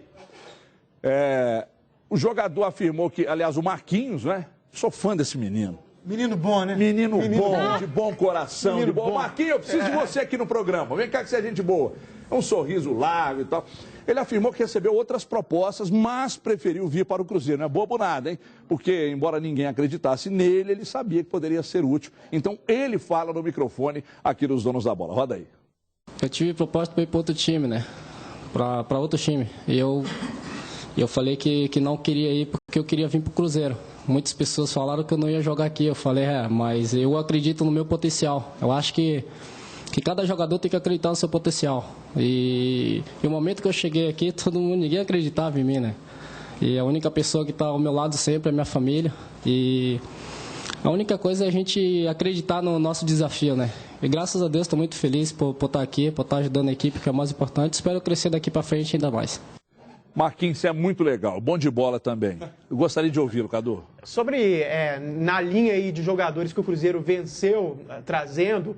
O jogador afirmou que, aliás, o Marquinhos, né? Sou fã desse menino. Menino bom, né? Menino bom, de bom coração. Menino de bom. Marquinhos, eu preciso de você aqui no programa. Vem cá que você é gente boa. Um sorriso largo e tal. Ele afirmou que recebeu outras propostas, mas preferiu vir para o Cruzeiro. Não é bobo nada, hein? Porque, embora ninguém acreditasse nele, ele sabia que poderia ser útil. Então, ele fala no microfone aqui dos donos da bola. Roda aí. Eu tive proposta para ir para outro time, né? Para outro time. E eu falei que não queria ir porque eu queria vir para o Cruzeiro. Muitas pessoas falaram que eu não ia jogar aqui. Eu falei, mas eu acredito no meu potencial. Eu acho que cada jogador tem que acreditar no seu potencial. E o momento que eu cheguei aqui, ninguém acreditava em mim, né? E a única pessoa que está ao meu lado sempre é minha família. E a única coisa é a gente acreditar no nosso desafio, né? E graças a Deus estou muito feliz por estar aqui, por estar ajudando a equipe, que é o mais importante. Espero crescer daqui para frente ainda mais. Marquinhos, você é muito legal, bom de bola também. Eu gostaria de ouvi-lo, Cadu. Sobre, na linha aí de jogadores que o Cruzeiro venceu, trazendo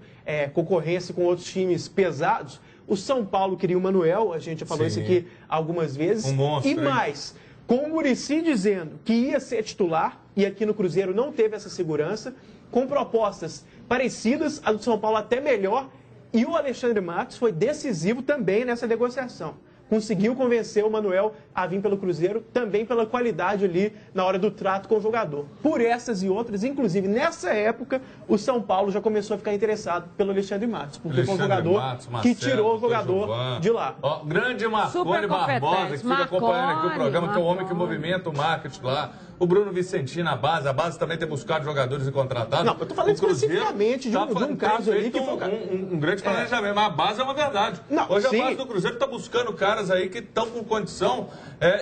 concorrência com outros times pesados, o São Paulo queria o Manuel, a gente já falou isso aqui algumas vezes. Um monstro, e mais, com o Muricy dizendo que ia ser titular, e aqui no Cruzeiro não teve essa segurança, com propostas parecidas, a do São Paulo até melhor, e o Alexandre Matos foi decisivo também nessa negociação. Conseguiu convencer o Manuel a vir pelo Cruzeiro, também pela qualidade ali na hora do trato com o jogador. Por essas e outras, inclusive nessa época, o São Paulo já começou a ficar interessado pelo Alexandre Matos, porque foi um jogador que tirou o jogador de lá. Ó, grande Marconi Barbosa, que fica acompanhando aqui o programa, que é o homem que movimenta o marketing lá. O Bruno Vicentino, a base também tem buscado jogadores e contratados. Não, eu tô falando especificamente de um caso ali que foi um grande planejamento, mas a base é uma verdade. Não, hoje sim. A base do Cruzeiro está buscando caras aí que estão com condição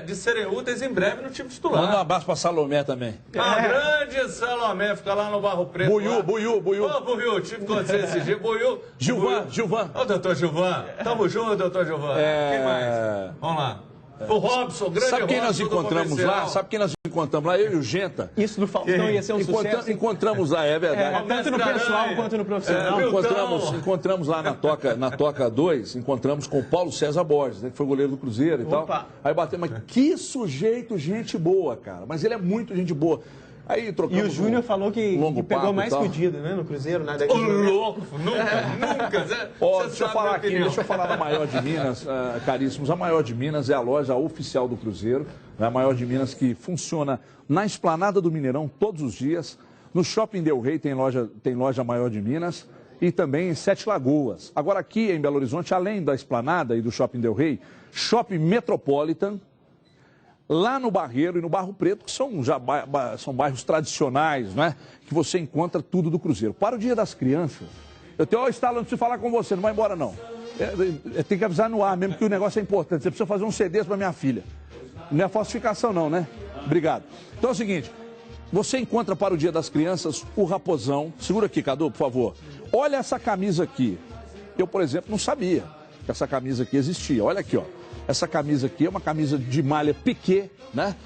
de serem úteis em breve no time titular. Manda um abraço pra Salomé também. A grande Salomé, fica lá no Barro Preto. Buiú. Ô, Buiú, tive com você esse dia. Buiú. Gilvan. Ô, doutor Gilvan. Tamo junto, doutor Gilvan. Quem mais? Vamos lá. O Robson, o grande Sabe quem nós Robson encontramos lá? Sabe quem nós encontramos lá? Eu e o Genta. Isso no Faustão ia ser um sucesso. Encontramos lá, é verdade. Tanto no pessoal quanto no profissional. Encontramos lá na Toca 2, encontramos com o Paulo César Borges, né, que foi goleiro do Cruzeiro e tal. Aí batemos, mas que sujeito, gente boa, cara. Mas ele é muito gente boa. Aí trocamos. E o Júnior falou que pegou mais que o Dida, né? No Cruzeiro, nada. Ô, louco! Nunca! Deixa eu falar aqui, deixa eu falar da Maior de Minas, caríssimos. A Maior de Minas é a loja oficial do Cruzeiro, né? A Maior de Minas que funciona na Esplanada do Mineirão todos os dias. No Shopping Del Rey tem loja Maior de Minas e também em Sete Lagoas. Agora aqui em Belo Horizonte, além da Esplanada e do Shopping Del Rey, Shopping Metropolitan, lá no Barreiro e no Barro Preto, que são bairros tradicionais, né? Que você encontra tudo do Cruzeiro. Para o Dia das Crianças, eu tenho Estalo, não preciso falar com você, não vai embora não. Tem que avisar no ar mesmo que o negócio é importante. Você precisa fazer um CD para minha filha. Não é falsificação não, né? Obrigado. Então é o seguinte, você encontra para o Dia das Crianças o Raposão. Segura aqui, Cadu, por favor. Olha essa camisa aqui. Eu, por exemplo, não sabia que essa camisa aqui existia. Olha aqui, ó. Essa camisa aqui é uma camisa de malha piquê, né?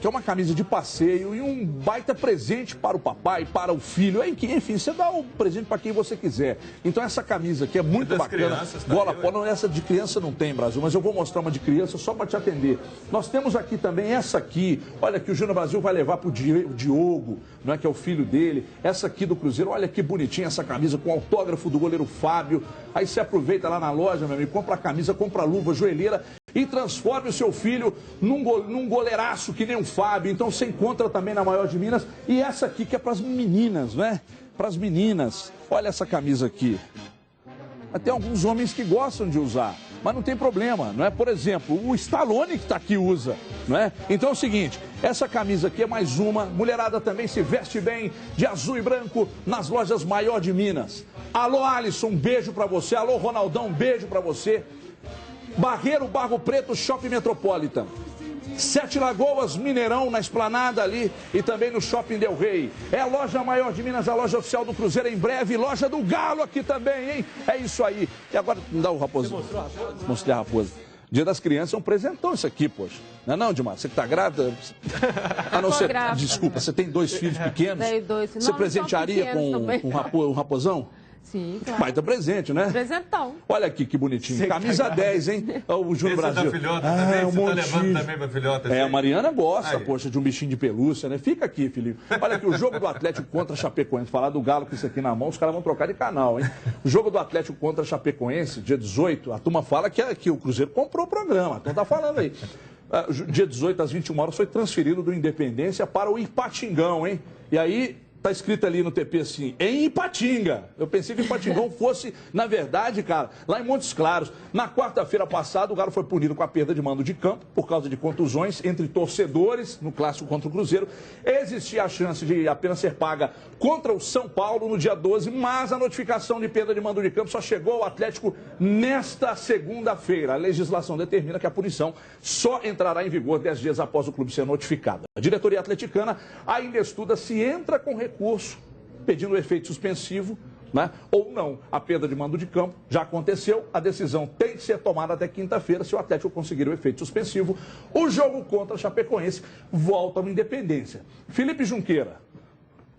Que é uma camisa de passeio e um baita presente para o papai, para o filho. Enfim, você dá o presente para quem você quiser. Então essa camisa aqui é muito bacana. Gola pó, não, essa de criança não tem, Brasil, mas eu vou mostrar uma de criança só para te atender. Nós temos aqui também essa aqui, olha que o Júnior Brasil vai levar para o Diogo, não é, que é o filho dele. Essa aqui do Cruzeiro, olha que bonitinha essa camisa com autógrafo do goleiro Fábio. Aí você aproveita lá na loja, meu amigo, compra a camisa, compra a luva, joelheira e transforme o seu filho num goleiraço que nem o Fábio. Então você encontra também na Maior de Minas. E essa aqui que é para as meninas, né? Para as meninas. Olha essa camisa aqui. Tem alguns homens que gostam de usar, mas não tem problema, não é? Por exemplo, o Stallone que está aqui usa, não é? Então é o seguinte, essa camisa aqui é mais uma. Mulherada também se veste bem de azul e branco nas lojas Maior de Minas. Alô, Alisson, um beijo para você. Alô, Ronaldão, um beijo para você. Barreiro, Barro Preto, Shopping Metropolitan. Sete Lagoas, Mineirão, na Esplanada ali e também no Shopping Del Rey. É a loja Maior de Minas, a loja oficial do Cruzeiro em breve. Loja do Galo aqui também, hein? É isso aí. E agora, me dá o raposo. Mostrei a raposa. Dia das Crianças é um presentão isso aqui, poxa. Não é não, Dilmar? Você que tá grávida? Ah, não, você... Desculpa, você tem 2 filhos pequenos? Tenho 2. Você presentearia com um raposão? Sim, claro. Baita presente, né? Presentão. Olha aqui que bonitinho. Camisa 10, hein? O Júnior Brasil. Da filhota também, você tá levando também pra filhota. A Mariana gosta, poxa, de um bichinho de pelúcia, né? Fica aqui, Felipe. Olha aqui, o jogo do Atlético contra Chapecoense. Falar do Galo com isso aqui na mão, os caras vão trocar de canal, hein? O jogo do Atlético contra Chapecoense, dia 18, a turma fala que o Cruzeiro comprou o programa. Então tá falando aí. Dia 18, às 21 horas, foi transferido do Independência para o Ipatingão, hein? E aí... Tá escrito ali no TP assim, em Ipatinga. Eu pensei que o Ipatingão fosse, na verdade, cara, lá em Montes Claros. Na quarta-feira passada, o Galo foi punido com a perda de mando de campo por causa de contusões entre torcedores no clássico contra o Cruzeiro. Existia a chance de apenas ser paga contra o São Paulo no dia 12, mas a notificação de perda de mando de campo só chegou ao Atlético nesta segunda-feira. A legislação determina que a punição só entrará em vigor 10 dias após o clube ser notificado. A diretoria atleticana ainda estuda se entra com recurso pedindo efeito suspensivo, né, ou não. A perda de mando de campo já aconteceu, a decisão tem que ser tomada até quinta-feira. Se o Atlético conseguir o efeito suspensivo, o jogo contra a Chapecoense volta ao Independência. Felipe Junqueira,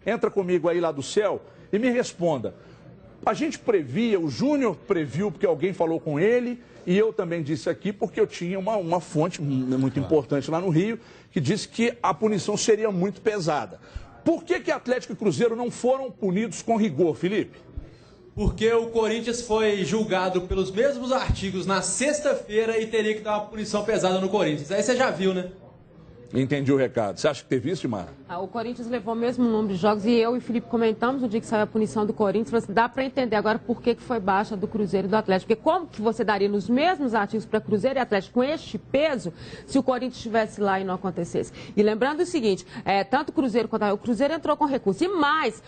entra comigo aí lá do céu e me responda. A gente previa, o Júnior previu porque alguém falou com ele, e eu também disse aqui porque eu tinha uma fonte muito importante lá no Rio que disse que a punição seria muito pesada. Por que Atlético e Cruzeiro não foram punidos com rigor, Felipe? Porque o Corinthians foi julgado pelos mesmos artigos na sexta-feira e teria que dar uma punição pesada no Corinthians. Aí você já viu, né? Entendi o recado. Você acha que teve isso, Mara? O Corinthians levou o mesmo número de jogos e eu e o Felipe comentamos no dia que saiu a punição do Corinthians. Dá para entender agora por que foi baixa do Cruzeiro e do Atlético. Porque como que você daria nos mesmos artigos para Cruzeiro e Atlético com este peso se o Corinthians estivesse lá e não acontecesse? E lembrando o seguinte, tanto o Cruzeiro quanto o Cruzeiro entrou com recurso. E mais,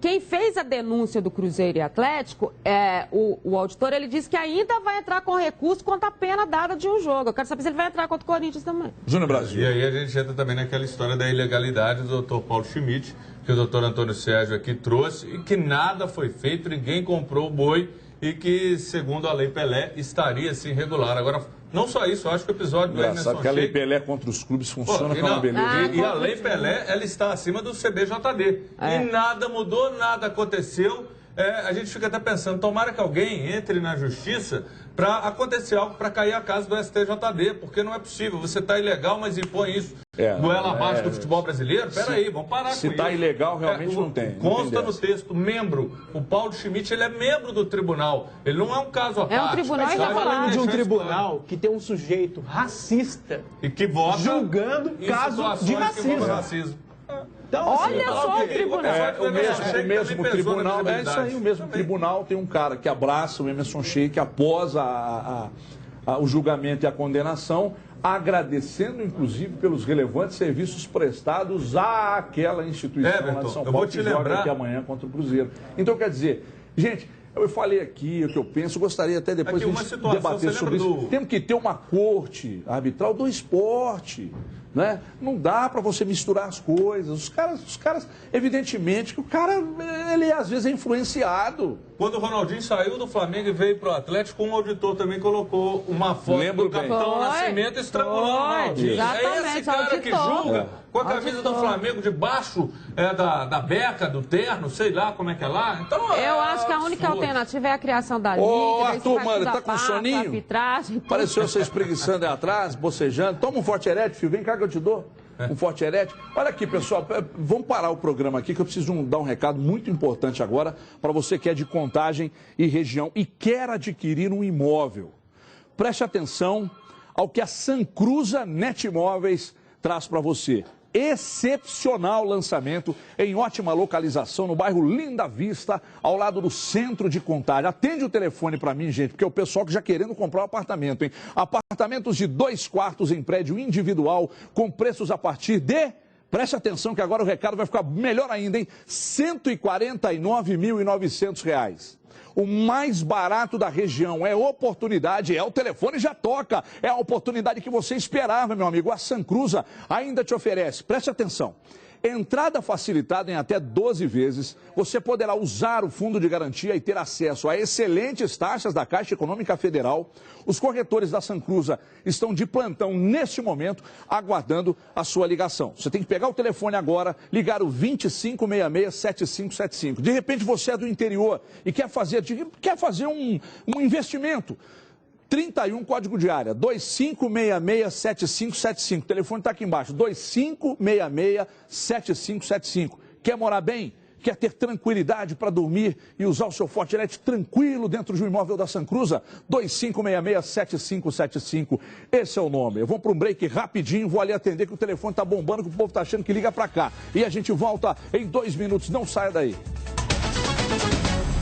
quem fez a denúncia do Cruzeiro e Atlético, o auditor, ele disse que ainda vai entrar com recurso contra a pena dada de um jogo. Eu quero saber se ele vai entrar contra o Corinthians também. Júnior Brasil. E aí a gente entra também naquela história da ilegalidade do doutor Paulo Schmidt, que o doutor Antônio Sérgio aqui trouxe, e que nada foi feito, ninguém comprou o boi, e que, segundo a Lei Pelé, estaria sim regular. Agora, Não só isso, eu acho que o episódio do Emerson Engraçado que a Lei Sheik... Pelé contra os clubes funciona Pô, como uma beleza. E a Lei Pelé, ela está acima do CBJD. E nada mudou, nada aconteceu. A gente fica até pensando, tomara que alguém entre na justiça para acontecer algo para cair a casa do STJD, porque não é possível. Você está ilegal, mas impõe isso. Goela abaixo do futebol brasileiro? Peraí, vamos parar com isso. Se está ilegal, realmente não tem. Consta no texto, membro. O Paulo Schmidt, ele é membro do tribunal. Ele não é um caso à parte. É um tribunal Está falando de um tribunal que tem um sujeito racista e que vota julgando caso de racismo. Então, olha só o tribunal. O mesmo tribunal, é isso aí, o mesmo tribunal tem um cara que abraça o Emerson Sheik após o julgamento e a condenação, agradecendo, inclusive, pelos relevantes serviços prestados àquela instituição lá de São Paulo que joga aqui amanhã contra o Cruzeiro. Então, quer dizer, gente, eu falei aqui o que eu penso, gostaria até depois de debater sobre isso. Temos que ter uma corte arbitral do esporte. Né? Não dá para você misturar as coisas. Os caras, evidentemente, que o cara, ele às vezes é influenciado. Quando o Ronaldinho saiu do Flamengo e veio para o Atlético, um auditor também colocou uma foto do Capitão Nascimento estrangulando o Ronaldinho. É esse cara que julga com a camisa do Flamengo debaixo da beca, do terno, sei lá como é que é lá. Então, eu acho que a única alternativa é a criação da liga. Ô, Arthur, mano, tá com soninho? Arbitragem, pareceu você espreguiçando aí atrás, bocejando. Toma um forte erétil, filho, vem cá que eu te dou. Um forte erétil. Olha aqui, pessoal, vamos parar o programa aqui que eu preciso dar um recado muito importante agora para você que é de Contagem e região e quer adquirir um imóvel. Preste atenção ao que a Sancruza Netmóveis traz para você. Excepcional lançamento em ótima localização no bairro Linda Vista, ao lado do centro de Contagem. Atende o telefone para mim, gente, porque é o pessoal que já querendo comprar um apartamento, hein? Apartamentos de 2 quartos em prédio individual, com preços a partir de... Preste atenção que agora o recado vai ficar melhor ainda, hein? R$ 149.900. O mais barato da região, é oportunidade, o telefone já toca, é a oportunidade que você esperava, meu amigo. A Sancruza ainda te oferece, preste atenção, entrada facilitada em até 12 vezes, você poderá usar o fundo de garantia e ter acesso a excelentes taxas da Caixa Econômica Federal. Os corretores da Sancruza estão de plantão neste momento, aguardando a sua ligação. Você tem que pegar o telefone agora, ligar o 2566-7575. De repente você é do interior e quer fazer um investimento. 31, código de área, 2566-7575. O telefone está aqui embaixo, 2566-7575. Quer morar bem? Quer ter tranquilidade para dormir e usar o seu Forte Elétrico tranquilo dentro de um imóvel da Sancruza? 2566-7575. Esse é o nome. Eu vou para um break rapidinho, vou ali atender que o telefone está bombando, que o povo está achando que liga para cá. E a gente volta em 2 minutos. Não saia daí.